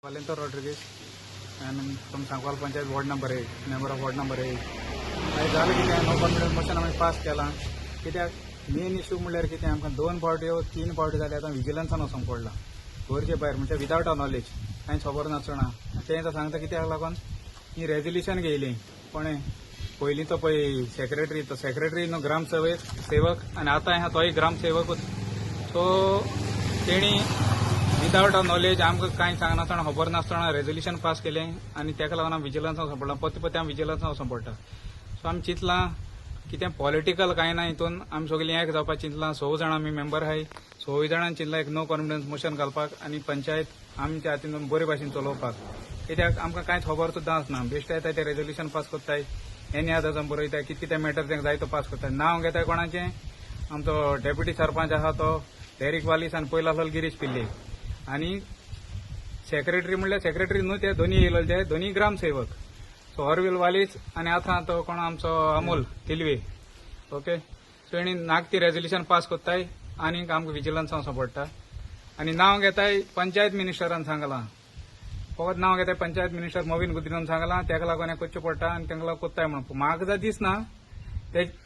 Valento Rodriguez, and from Sankwal Panchayat Ward number 8, member of Ward number 8. I झालं की no confidence motion आम्ही pass केला. कित्याक main issue म्हणल्यार कितें आमकां 2 फावटी वा 3 फावटी जाले आतां विजिलन्सान वचोंक पडला. घरचे भायर म्हणजे विदावट अ नॉलेज कांय खबर नासतना तें सांगता कित्याक लागून ही रेजोल्युशन घेयली कोणें पयलींचो पळय सेक्रेटरी न्हू ग्रामसेवक आनी आतां हा तोय ग्रामसेवकूच. सो तेणी विदावट अ नॉलेज आमकां कांय सांगनासतना खबर नासतना रेजोल्युशन पास केलें आनी ताका लागून आमी विजिलन्सान वचूंक पडला. पत्ते आमी विजिलन्सान वचूंक पडटा. सो आमी चिंतलां कितें पॉलिटिकल कांय ना हितून आमी सगळीं एक जावपाक चिंतलां. 6 जाणां आमी मेंबर आहाय. 6 जाणांनी चिंतलां एक नो कॉन्फिडन्स मोशन घालपाक आनी पंचायत आमच्या हातीन बरे भाशेन चलोवपाक. कित्याक आमकां कांयच खबर सुद्दां आसना. बेश्टे येताय ते रेजोल्युशन पास करताय, एनी आदार बरयताय, कितें मॅटर तांकां जाय तो पास करताय. नांव घेताय कोणाचें आमचो डेप्युटी सरपंच आहा तो डेरिक वालीस आनी पयलो आसलो गिरीश पिल्ले आनी सेक्रेटरी म्हणल्यार सेक्रेटरी न्हू ते दोनी येयले ते दोनी ग्रामसेवक. सो हरविल वालीस आनी आतां तो कोण आमचो अमोल तिलवे. ओके. सो हेणी नाक ती रेजोल्युशन पास करताय आनी आमकां विजिलन्सान वचोंक पडटा. आनी नांव घेताय पंचायत मिनिस्टरान सांगलां. फकत नांव घेताय पंचायत मिनिस्टर मोविन गुदिनोन सांगलां. ताका लागून हें करचें पडटा आनी तांकां लागून कोत्ताय म्हणून. म्हाका जर दिसना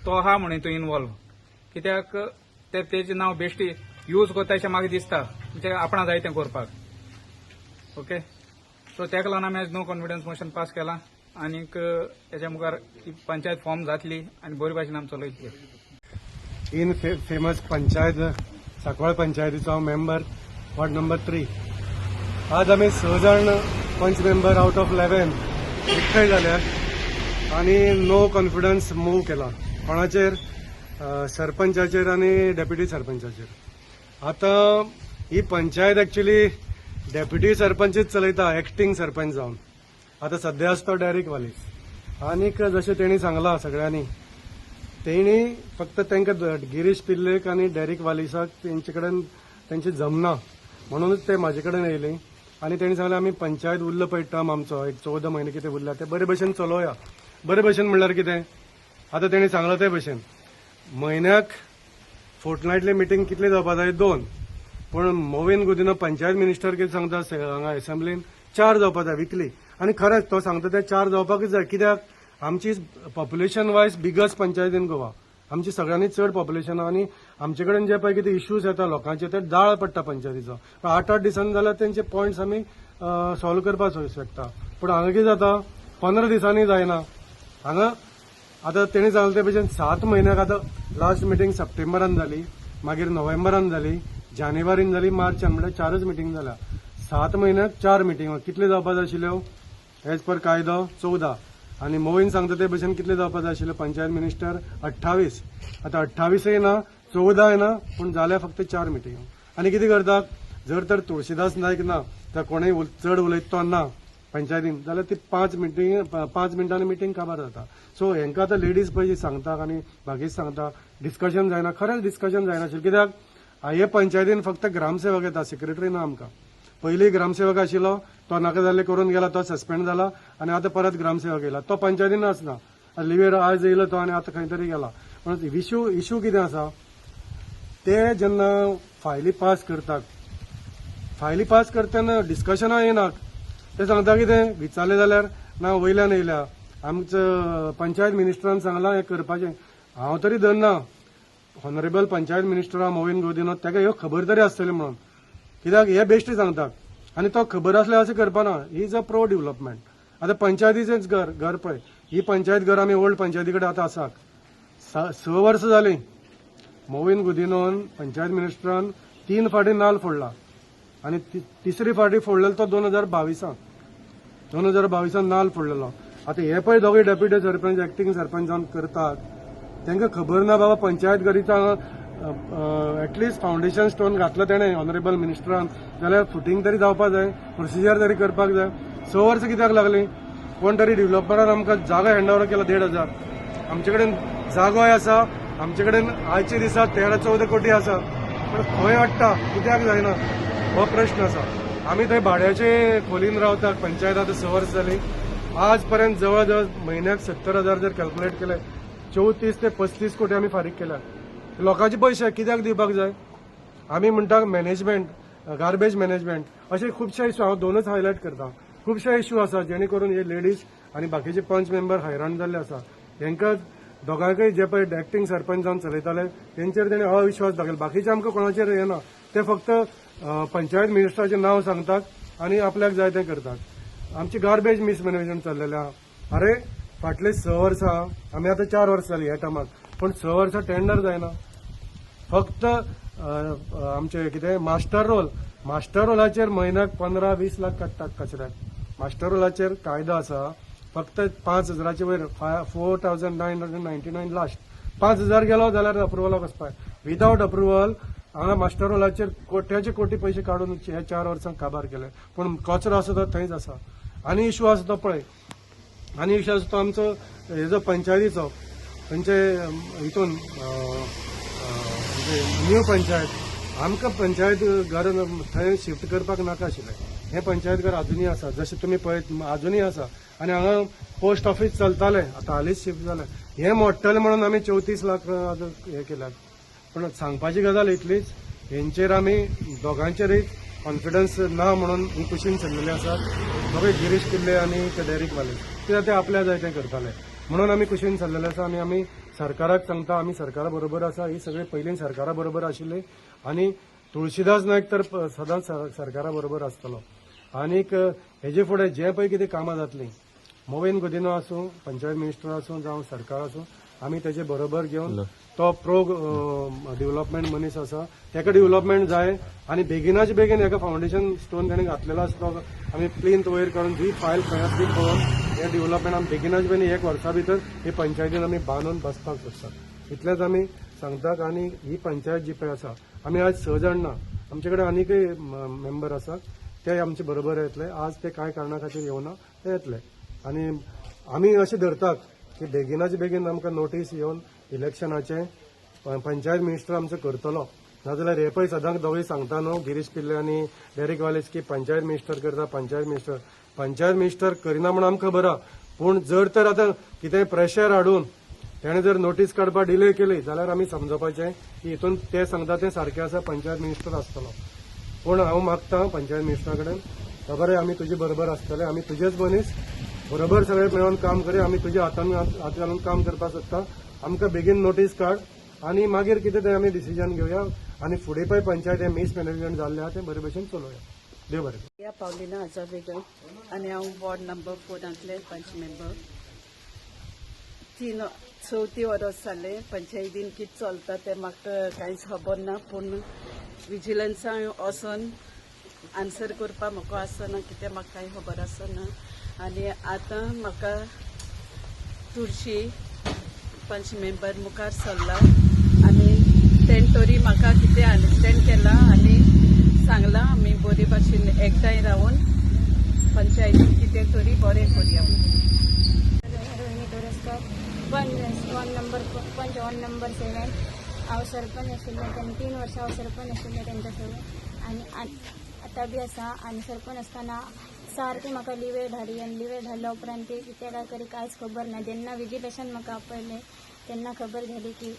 तो आहा म्हणून हितून इनवॉल्व. कित्याक तेजें नांव बेश्टी यूज कोत्ता अशें म्हाका दिसता. म्हणजे आपणा जाय तें करपाक. ओके. सो ताका लागून आमी आज नो कॉन्फिडन्स मोशन पास केलां आनीक हेच्या मुखार पंचायत फॉर्म जातली आनी बरे भाशेन आमी चलयतले. इन फेमस पंचायत सांकवाळ पंचायतीचो हांव मेंबर वॉर्ड नंबर 3. आज आमी 6 जाण पंच मेंबर आउट ऑफ 11 एकठांय जाल्यात आनी नो कॉन्फिडन्स मूव केला. कोणाचेर? सरपंचाचेर आनी डेप्युटी सरपंचाचेर. आतां ही पंचायत एक्चुली डेप्युटी सरपंचच चलयता एक्टिंग सरपंच जावन. आतां सध्या आसा तो डेरिक वालीस. आनीक जशें तेणी सांगलां सगळ्यांनी तेणी फक्त तांकां गिरीश पिल्लेक आनी डेरिक वालिसाक तेंचे कडेन तेंचे जमना म्हणूनच ते म्हाजे कडेन येयले आनी तेणी सांगलें आमी पंचायत उरलो पळय टर्म आमचो एक 14 म्हयने कितें उरला ते बरे भशेन चलोवया. बरे भशेन म्हणल्यार कितें? आतां तेणी सांगलां ते भशेन म्हयन्याक फोर्टनायटली मिटींग कितली जावपा जाय? 2. पूण मोविन गुदिनो पंचायत मिनिस्टर कितें सांगता हांगा एसेंब्लीन 4 जावपा जाय विकली. आनी खरेंच तो सांगता ते 4 जावपाकूच जाय. कित्याक आमची population wise biggest panchayat in Goa. आमची सगळ्यांनी चड पॉप्युलेशन आनी आमचे कडेन जे पळय कितें इश्यूज येता लोकांचे ते दाळ पडटा पंचायतीचो. 8-8 दिसांनी जाल्यार तेंचे पॉयंट्स आमी सॉल्व करपाक शकता. पूण हांगा कितें जाता 15 दिसांनी जायना. हांगा आतां तेणी सांगलें ते भशेन 7 म्हयन्याक आतां लास्ट मिटींग सप्टेंबरान जाली, मागीर नोव्हेंबरान जाली, जानेवारीन जाली, मार्चान म्हणल्यार 4च मिटींग जाल्या. 7 म्हयन्याक 4 मिटींग कितले जावपा जाय आशिल्ल्यो? एज पर कायदो 14. आनी मोविन सांगता ते भशेन कितले जावपा जाय आशिल्ले पंचायत मिनिस्टर 28. आतां 28 ना 14 ना पूण जाल्या फक्त 4 मिटींग. आनी कितें करता? जर तर तुळशीदास नायक ना तर कोणूय चड उलयता तो ना पंचायतीन जाल्यार ती 5 मिनटांनी मिटींग काबार जाता. सो हेंकां आतां लेडीज पळय सांगता आनी बाकीच सांगता डिस्कशन जायना. खरेंच डिस्कशन जायना आशिल्लें. कित्याक हे पंचायतीन फक्त ग्रामसेवक येता, सेक्रेटरी ना आमकां. पयलीं ग्रामसेवक आशिल्लो तो नाका जाल्ले करून गेला, तो सस्पेंड जाला आनी आतां परत ग्रामसेवक येयला. तो पंचायतीन आसना. लिवेर आज येयलो तो आनी आतां खंय तरी गेला. पूण इश्यू कितें आसा ते जेन्ना फायली पास करतात, फायली पास करतना डिस्कशनां येनात. ते सांगता कितें विचारलें जाल्यार ना वयल्यान येयल्या. आमचो पंचायत मिनिस्टरान सांगलां हें करपाचें. हांव तरी धरना ऑनरेबल पंचायत मिनिस्टर मोविन गुदिनो ताका ह्यो खबर तरी आसतली म्हणून. कित्याक हे बेश्टी सांगतात आनी तो खबर आसल्यार अशें करपाना. He is a pro development. आतां पंचायतीचेंच घर पळय. ही पंचायत घर आमी ओल्ड पंचायती कडेन आतां आसात. 6 वर्सां जालीं. मोविन गुदिनोन पंचायत मिनिस्टरान 3 फावटी नाल्ल फोडला आनी तिसरी फावटी फोडलेलो तो 2022 नाल्ल फोडलेलो. आतां हे पळय दोगूय डेप्युटी सरपंच एक्टिंग सरपंच जावन करतात. तांकां खबर ना बाबा पंचायत घरीचा एटलिस्ट फावंडेशन स्टोन घातलो तेणें ऑनरेबल मिनिस्टरान जाल्यार फुटींग तरी जावपाक जाय, प्रोसिजर तरी करपाक जाय. 6 वर्सां कित्याक लागलीं? कोण तरी डेव्हलपरान आमकां जागो हँडओवर केला 1,500. आमचे कडेन जागोय आसा. आमचे कडेन आयच्या दिसा 13-14 कोटी आसा. पूण खंय हाडटा? कित्याक जायना हो प्रश्न आसा. आमी थंय भाड्याचे खोलीन रावतात. पंचायत आतां 6 वर्सां जालीं. आज पर्यंत जवळ जवळ म्हयन्याक 70,000 जर कॅल्क्युलेट केले 34 ते 35 कोटी आमी फारीक केल्यात. लोकांचे पयशे कित्याक दिवपाक जाय? आमी म्हणटा मॅनेजमेंट गार्बेज मॅनेजमेंट असे खुबशे इश्यू हांव दोनच हायलायट करता. खुबशे इश्यू आसा जेणे करून हे लेडीज आनी बाकीचे पंच मेंबर हैराण जाल्ले आसा. हांकां दोगांकय जे पळय एक्टींग सरपंच जावन चलयताले तेंचेर तेणें अविश्वास दाखयलो. बाकीचे आमकां कोणाचेर येना, ते फक्त पंचायत मिनिस्टराचें नांव सांगतात आनी आपल्याक जाय तें करतात. आमची गार्बेज मिसमॅनेजमेंट चल्लेलें आहा. अरे फाटले 6 वर्सां आमी आतां 4 वर्सां जालीं ह्या टर्माक, पूण 6 वर्सां टेंडर जायना. फक्त आमचे कितें मास्टर रोलाचेर म्हयन्याक 15-20 लाख काडटात कचऱ्याक. मास्टर रोलाचेर कायदो आसा फक्त 5,000चे वयर 4,999 लास्ट. 5,000 गेलो जाल्यार अप्रुवलाक वचपाक. विदाउट अप्रुवल हांगा मास्टर रोलाचेर कोट्याचे कोटी पयशे काडून हे 4 वर्सांक काबार केले. पूण कचरो आसा तो थंयच आसा. आनी इश्यू आसा तो पळय, आनी इश्यू आसा तो आमचो हेजो पंचायतीचो. खंयचे हितून न्यू पंचायत आमकां पंचायत घर थंय शिफ्ट करपाक नाका आशिल्लें. हें पंचायत घर अजुनूय आसा, जशें तुमी पळयत अजुनूय आसा. आनी हांगा पोस्ट ऑफिस चलतालें, आतां हालींच शिफ्ट जालें. हें मोडटलें म्हणून आमी 34 लाख हें केल्यात. पूण सांगपाची गजाल इतलीच, हेंचेर आमी दोगांचेरय कॉन्फिडन्स ना म्हणून ही कुशीन चल्लेली आसात. दोगूय गिरीश किल्ले आनी ते डेरीक वाले कित्याक ते आपल्या जाय तें करताले म्हणून आमी कुशीन चल्लेले आसा. आनी आमी सरकाराक सांगता, आमी सरकारा बरोबर आसा. ही सगळी पयलीं सरकारा बरोबर आशिल्ली आनी तुळशीदास नायक तर सदांच सरकारा बरोबर आसतलो. आनीक हेजे फुडें जे पळय कितें कामां जातलीं, मोवेन गुदिनो आसूं, पंचायत मिनिस्टर आसूं जावं सरकार आसूं, आमी तेजे बरोबर घेवन तो प्रो डेव्हलपमेंट मनीस आसा तेका डेव्हलपमेंट जाय आनी बेगिनाचे बेगीन हेका फावंडेशन स्टोन ताणें घातलेलो आसा तो आमी प्लिंथ वयर काडून जी फायल खंय आसा ती पळोवन हे डेव्हलपमेंट आमी बेगिनाचे बेगीन 1 वर्सा भितर ही पंचायतीन आमी बांदून बसपाक सोदतात. इतलेंच आमी सांगतात. आनी ही पंचायत जी पळय आसा, आमी आज 6 जाण ना, आमचे कडेन आनीकय मेंबर आसात, ते आमचे बरोबर येतले. आज ते कांय कारणां खातीर येवना, ते येतले. आनी आमी अशें धरतात की बेगिनाचे बेगीन आमकां नोटीस येवन इलेक्शनाचे पंचायत मिनिस्टर आमचो करतलो. नाजाल्यार हे पळय सदांच दोगूय सांगता न्हू, गिरीश किल्ले आनी डेरीक वालेस की पंचायत मिनिस्टर करता, पंचायत मिनिस्टर करिना म्हणून आमकां खबर आहा. पूण जर तर आतां कितेंय प्रेशर हाडून तेणें जर नोटीस काडपाक डिले केली जाल्यार आमी समजपाचें की हितून ते सांगता तें सारकें आसा, पंचायत मिनिस्टर आसतलो. पूण हांव मागतां पंचायत मिनिस्टरा कडेन, खबर आहे आमी तुजे बरोबर आसतले, आमी तुजेच मनीस, बरोबर सगळे मेळून काम करूया. आमी तुज्या हात घालून काम करपाक सोदता. आमकां बेगीन नोटीस काड आनी मागीर कितें तें आमी डिसिजन घेवया. आनी फुडें पळय पंचायत हें मिसमॅनेजमेंट जाल्लें आहा तें बरे भशेन चलोवया. देव बरें. या पावलिना आजावेगळ आनी हांव वॉर्ड नंबर 4 पंच मेंबर. 34 वर्स जाले पंचायतीन कितें चलता तें म्हाका कांयच खबर ना. पूण विजिलन्सा वचून आन्सर करपाक म्हाका आसना, कितें म्हाका कांय खबर आसना. आनी आतां म्हाका तुळशी पंच मेंबर मुखार सरला आनी तेणे तरी म्हाका कितें अंडरस्टँड केला आनी सांगला आमी बरे भाशेन एकठांय रावन पंचायतीन कितें तरी बरें करया. रोहिणी डोरस्कर पंच वॉर्ड नंबर 7. हांव सरपंच आशिल्लें तेन्ना 3 वर्सां हांव सरपंच आशिल्लें तेंच्या सोबत आनी आतां बी आसा. आनी सरपंच आसतना सारकें म्हाका लिवेट धाडी आनी लिवेट धाडल्या उपरांत ते कितें काय करी कांयच खबर ना. जेन्ना विजिलेशन म्हाका आपयलें तेन्ना खबर जाली की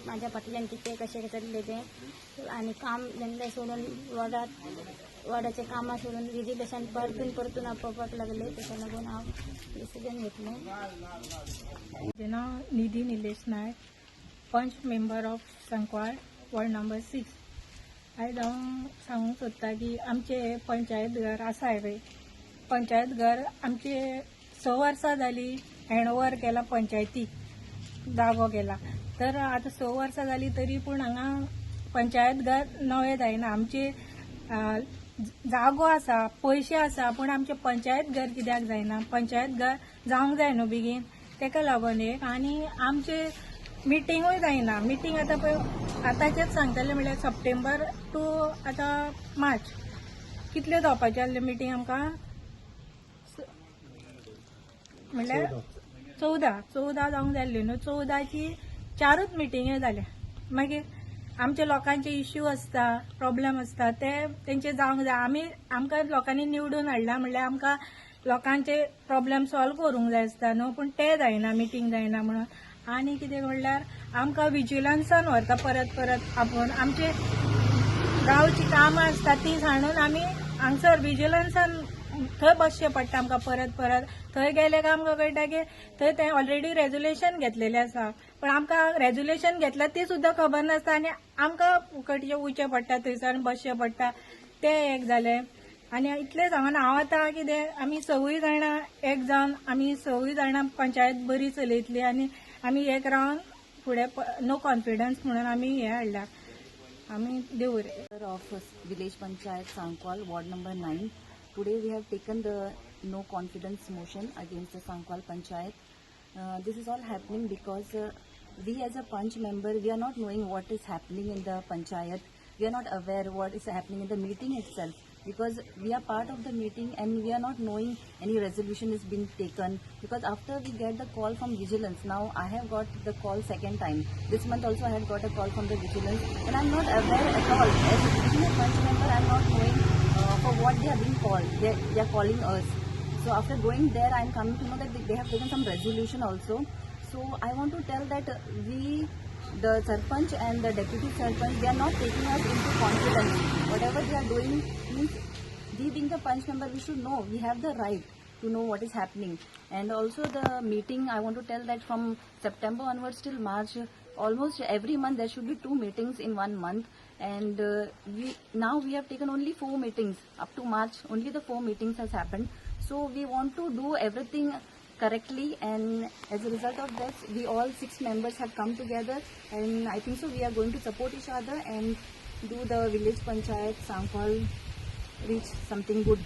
म्हाज्या फाटल्यान कितें कशें चल्लें तें. आनी काम जेन्ना सोडून वॉर्डाचें कामां सोडून विजिलेशन परतून आपोवपाक लागले. तेका लागून हांव डिसिजन घेतलें. म्हजें नांव निधी Nilesh Naik, panch member of Sancoale ward number 6. आयज हांव सांगूंक सोदता की आमचे पंचायत घर आसा पळय, पंचायत घर आमचे 6 वर्सां जालीं हँडओवर केला पंचायतीक, जागो केला. तर आतां 6 वर्सां जालीं तरी पूण हांगा पंचायत घर नवें जायना. आमचे जागो आसा, पयशे आसा, पूण आमचें पंचायत घर कित्याक जायना? पंचायत घर जावंक जाय न्हू बेगीन, तेका लागून एक. आनी आमचे मिटिंगूय जायना. मिटींग आतां पळय आतांचेच सांगतले म्हणल्यार सप्टेंबर टू आतां मार्च कितले जावपाचे आसले मिटींग आमकां? म्हणल्यार 14 जावंक जाय न्हू. 14ची 4च मिटिंगे जाल्या. मागीर आमच्या लोकांचे इश्यू आसता, प्रॉब्लेम आसता, ते तेंचे जावंक जाय. आमकां लोकांनी निवडून हाडला म्हणल्यार आमकां लोकांचे प्रॉब्लेम सॉल्व करूंक जाय आसता न्हू. पूण ते जायना, मिटींग जायना म्हणून. आनी कितें म्हणल्यार आमकां विजिलन्सान व्हरता परत आपूण. आमचे गांवची कामां आसता ती सांडून आमी हांगसर विजिलन्सान थंय बसचें पडटा आमकां परत परत. थंय गेले काय आमकां कळटा की थंय ते ऑलरेडी रेजोल्युशन घेतलेलें आसा, पण आमकां रेजोल्युशन घेतला ती सुद्दां खबर नासता आनी आमकां फुकटचें वयचें पडटा, थंयसर बसचें पडटा. तें एक जालें. आनी इतलें सांगून हांव आतां कितें आमी सगळीं जाणां एक जावन आमी सगळीं जाणां पंचायत बरी चलयतली आनी आमी एक रावन फुडें नो कॉन्फिडन्स म्हणून आमी हें हाडल्या, आमी Deore. Of Village Panchayat Sankwal, Ward number 9. Today we have taken the no confidence motion against the Sankwal Panchayat. This is all happening because we as a Panch member, we are not knowing what is happening in the Panchayat. We are not aware what is happening in the meeting itself, because we are part of the meeting and we are not knowing any resolution is being taken, because after we get the call from vigilance, now I have got the call second time. This month also I had got a call from the vigilance and I'm not aware at all. As being a Panch member, I'm not knowing for what they are being called. They are calling us. So after going there, I'm coming to know that they have taken some resolution also. So I want to tell that we, the Sarpanch and the Deputy Sarpanch, they are not taking us into confidence. Whatever they are doing means, we being the Panch member, we should know. We have the right to know what is happening. And also the meeting, I want to tell that from September onwards till March, almost every month there should be 2 meetings in 1 month. And now we have taken only 4 meetings. Up to March, only the 4 meetings has happened. So we want to do everything correctly, and as a result of this, we all 6 members have come together, and I think so we are going to support each other and do the village panchayat Sankwal reach something good.